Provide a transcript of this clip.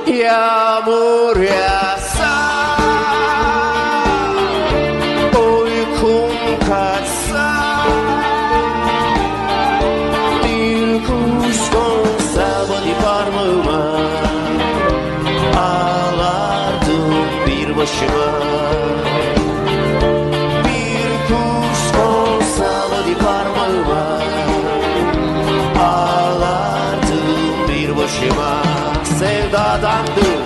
Yağmur yağsa, uykum kaçsa, bir kuş konsa body parmağıma, ağlardım bir başıma. Bir kuş konsa body parmağıma, ağlardım bir başıma. Sevdadandır